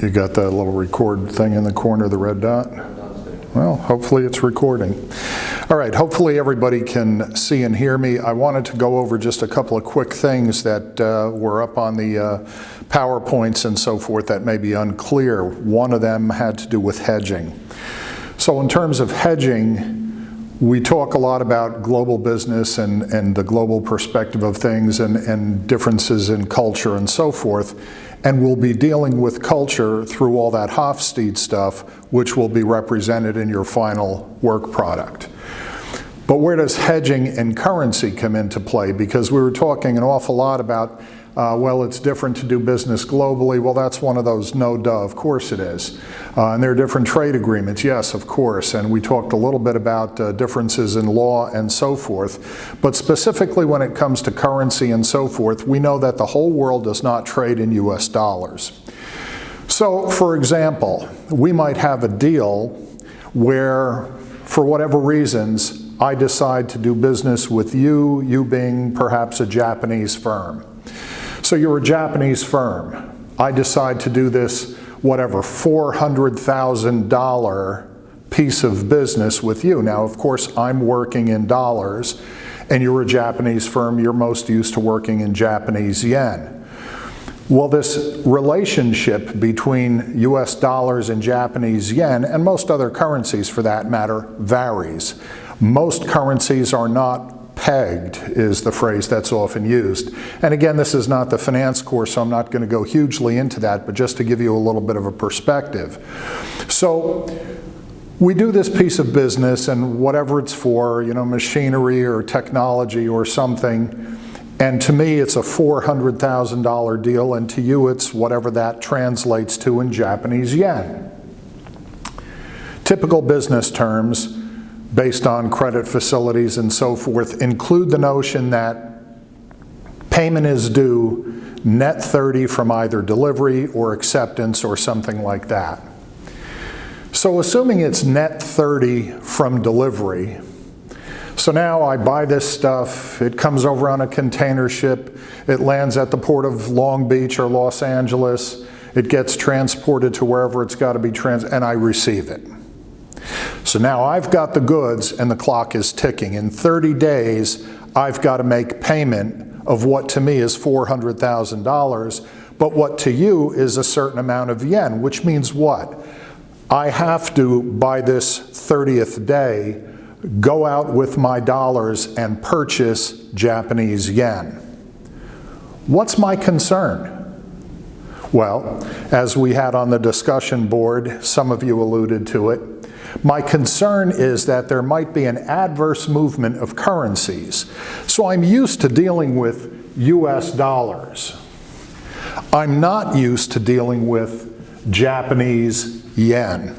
You got that little record thing in the corner, the red dot? Well, hopefully it's recording. All right, hopefully everybody can see and hear me. I wanted to go over just a couple of quick things that were up on the PowerPoints and so forth that may be unclear. One of them had to do with hedging. So in terms of hedging, we talk a lot about global business and the global perspective of things and differences in culture and so forth. And we'll be dealing with culture through all that Hofstede stuff, which will be represented in your final work product. But where does hedging and currency come into play? Because we were talking an awful lot about, well, it's different to do business globally. Well, that's one of those no duh, of course it is. And there are different trade agreements, yes, of course. And we talked a little bit about differences in law and so forth. But specifically when it comes to currency and so forth, we know that the whole world does not trade in US dollars. So, for example, we might have a deal where, for whatever reasons, I decide to do business with you, you being perhaps a Japanese firm. So you're a Japanese firm. I decide to do this, whatever, $400,000 piece of business with you. Now, of course, I'm working in dollars, and you're a Japanese firm. You're most used to working in Japanese yen. Well, this relationship between US dollars and Japanese yen, and most other currencies for that matter, varies. Most currencies are not pegged, is the phrase that's often used. And again, this is not the finance course, so I'm not going to go hugely into that, but just to give you a little bit of a perspective. So we do this piece of business, and whatever it's for, you know, machinery or technology or something, and to me it's a $400,000 deal, and to you it's whatever that translates to in Japanese yen. Typical business terms, based on credit facilities and so forth, include the notion that payment is due net 30 from either delivery or acceptance or something like that. So assuming it's net 30 from delivery, so now I buy this stuff, it comes over on a container ship, it lands at the port of Long Beach or Los Angeles, it gets transported to wherever it's got to be and I receive it. So now I've got the goods and the clock is ticking. In 30 days, I've got to make payment of what to me is $400,000, but what to you is a certain amount of yen, which means what? I have to, by this 30th day, go out with my dollars and purchase Japanese yen. What's my concern? Well, as we had on the discussion board, some of you alluded to it, my concern is that there might be an adverse movement of currencies. So I'm used to dealing with US dollars. I'm not used to dealing with Japanese yen.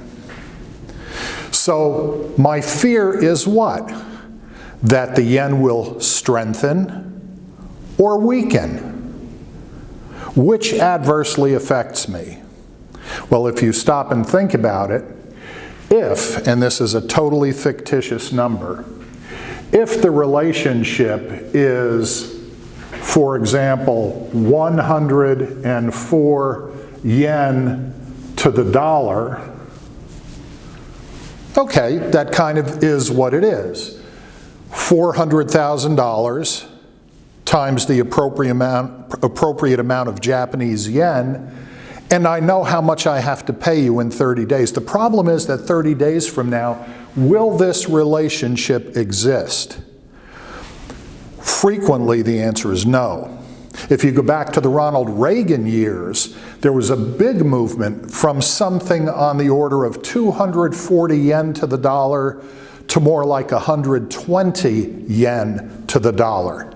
So my fear is what? That the yen will strengthen or weaken. Which adversely affects me? Well, if you stop and think about it, if, and this is a totally fictitious number, if the relationship is, for example, 104 yen to the dollar, okay, that kind of is what it is. $400,000 times the appropriate amount of Japanese yen, and I know how much I have to pay you in 30 days. The problem is that 30 days from now, will this relationship exist? Frequently, the answer is no. If you go back to the Ronald Reagan years, there was a big movement from something on the order of 240 yen to the dollar to more like 120 yen to the dollar.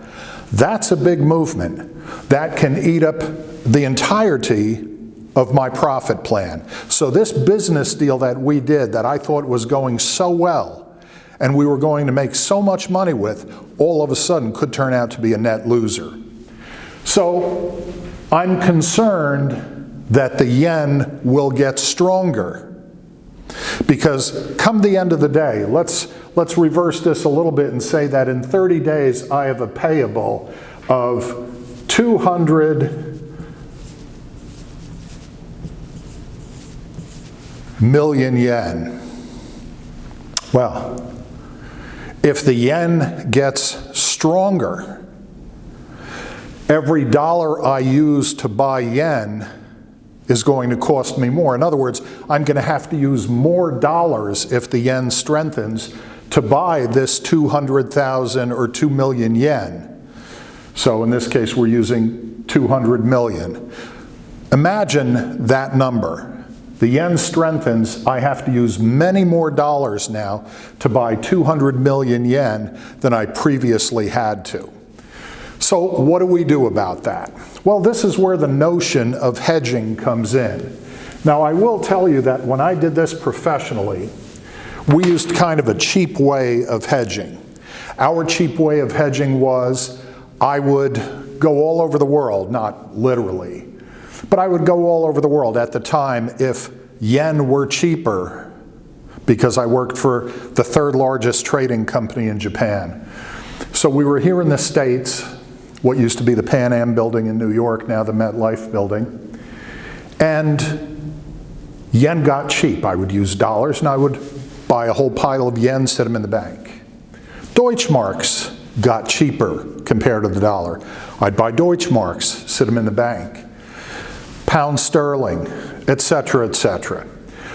That's a big movement. That can eat up the entirety of my profit plan. So this business deal that we did that I thought was going so well and we were going to make so much money with, all of a sudden could turn out to be a net loser. So I'm concerned that the yen will get stronger. Because come the end of the day, let's reverse this a little bit and say that in 30 days I have a payable of 200 million yen. Well, if the yen gets stronger, every dollar I use to buy yen is going to cost me more. In other words, I'm going to have to use more dollars if the yen strengthens to buy this 200,000 or 2 million yen. So in this case, we're using 200 million. Imagine that number. The yen strengthens, I have to use many more dollars now to buy 200 million yen than I previously had to. So what do we do about that? Well, this is where the notion of hedging comes in. Now, I will tell you that when I did this professionally, we used kind of a cheap way of hedging. Our cheap way of hedging was I would go all over the world, not literally, but I would go all over the world. At the time, if yen were cheaper, because I worked for the third largest trading company in Japan. So we were here in the States, what used to be the Pan Am building in New York, now the MetLife building. And yen got cheap. I would use dollars and I would buy a whole pile of yen, sit them in the bank. Deutschmarks got cheaper compared to the dollar. I'd buy Deutschmarks, sit them in the bank. Pound sterling, etc., etc.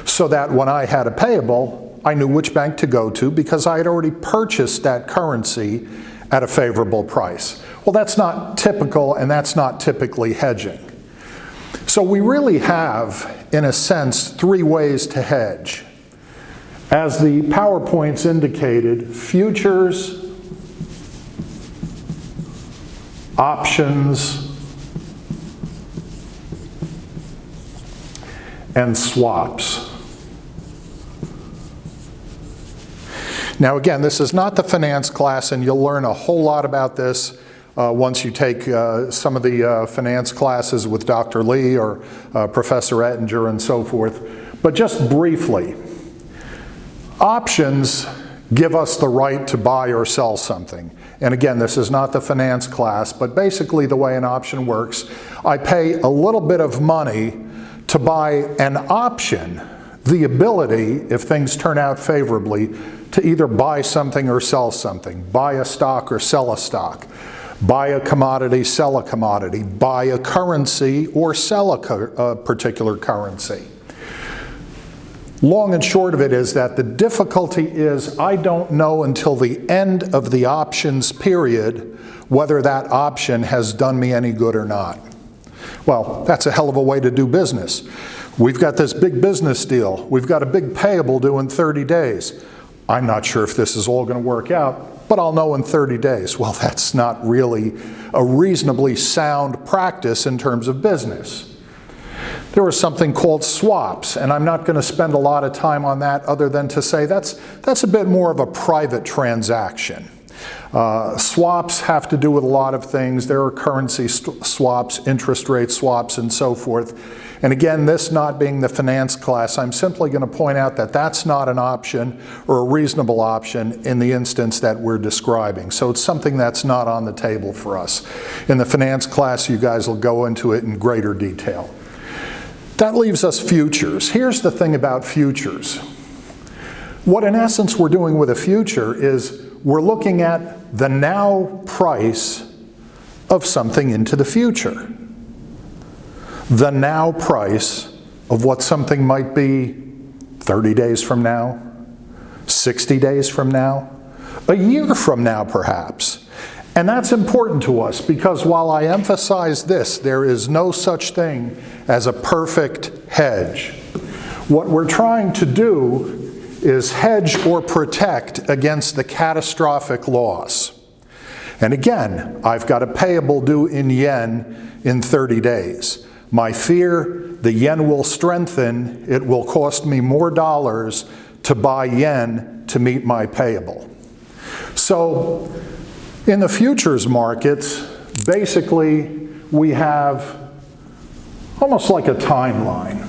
So that when I had a payable, I knew which bank to go to because I had already purchased that currency at a favorable price. Well, that's not typical, and that's not typically hedging. So we really have, in a sense, three ways to hedge. As the PowerPoints indicated, futures, options, and swaps. Now again, this is not the finance class, and you'll learn a whole lot about this once you take some of the finance classes with Dr. Lee or Professor Ettinger and so forth. But just briefly, options give us the right to buy or sell something. And again, this is not the finance class, but basically the way an option works, I pay a little bit of money to buy an option, the ability, if things turn out favorably, to either buy something or sell something, buy a stock or sell a stock, buy a commodity, sell a commodity, buy a currency or sell a particular currency. Long and short of it is that the difficulty is I don't know until the end of the options period whether that option has done me any good or not. Well, that's a hell of a way to do business. We've got this big business deal. We've got a big payable due in 30 days. I'm not sure if this is all going to work out, but I'll know in 30 days. Well, that's not really a reasonably sound practice in terms of business. There was something called swaps, and I'm not going to spend a lot of time on that other than to say that's a bit more of a private transaction. Swaps have to do with a lot of things. There are currency swaps, interest rate swaps, and so forth. And again, this not being the finance class, I'm simply going to point out that that's not an option or a reasonable option in the instance that we're describing. So it's something that's not on the table for us. In the finance class, you guys will go into it in greater detail. That leaves us futures. Here's the thing about futures. What in essence we're doing with a future is we're looking at the now price of something into the future. The now price of what something might be 30 days from now, 60 days from now, a year from now perhaps. And that's important to us because while I emphasize this, there is no such thing as a perfect hedge. What we're trying to do is hedge or protect against the catastrophic loss. And again, I've got a payable due in yen in 30 days. My fear, the yen will strengthen, it will cost me more dollars to buy yen to meet my payable. So, in the futures markets, basically we have almost like a timeline.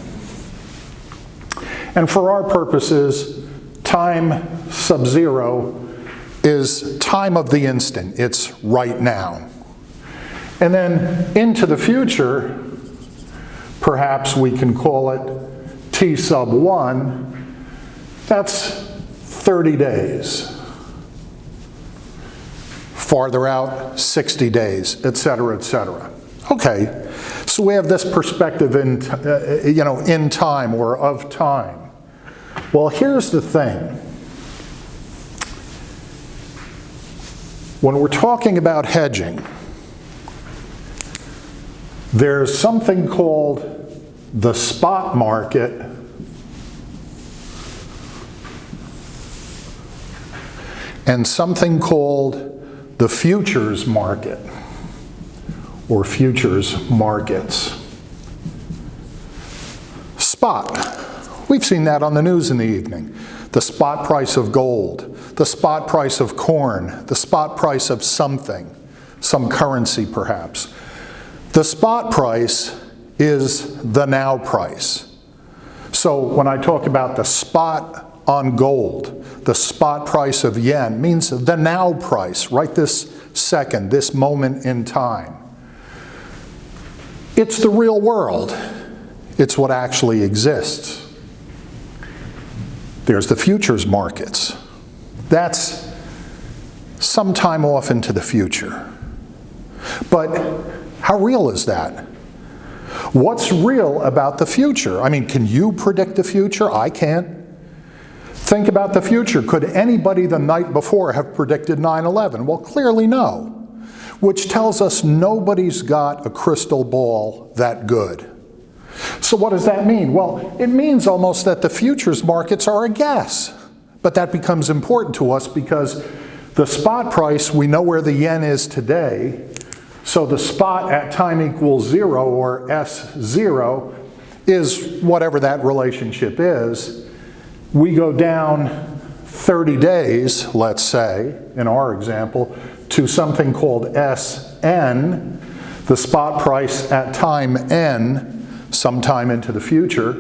And for our purposes, time sub-zero is time of the instant. It's right now. And then into the future, perhaps we can call it T sub 1, that's 30 days. Farther out, 60 days, et cetera, et cetera. Okay, so we have this perspective in time or of time. Well, here's the thing. When we're talking about hedging, there's something called the spot market and something called the futures market or futures markets. Spot. We've seen that on the news in the evening. The spot price of gold, the spot price of corn, the spot price of something, some currency perhaps. The spot price is the now price. So when I talk about the spot on gold, the spot price of yen means the now price, right this second, this moment in time. It's the real world. It's what actually exists. There's the futures markets. That's some time off into the future. But how real is that? What's real about the future? I mean, can you predict the future? I can't. Think about the future. Could anybody the night before have predicted 9/11? Well, clearly no, which tells us nobody's got a crystal ball that good. So what does that mean? Well, it means almost that the futures markets are a guess. But that becomes important to us because the spot price, we know where the yen is today. So the spot at time equals 0, or S0, is whatever that relationship is. We go down 30 days, let's say, in our example, to something called Sn, the spot price at time n, sometime into the future.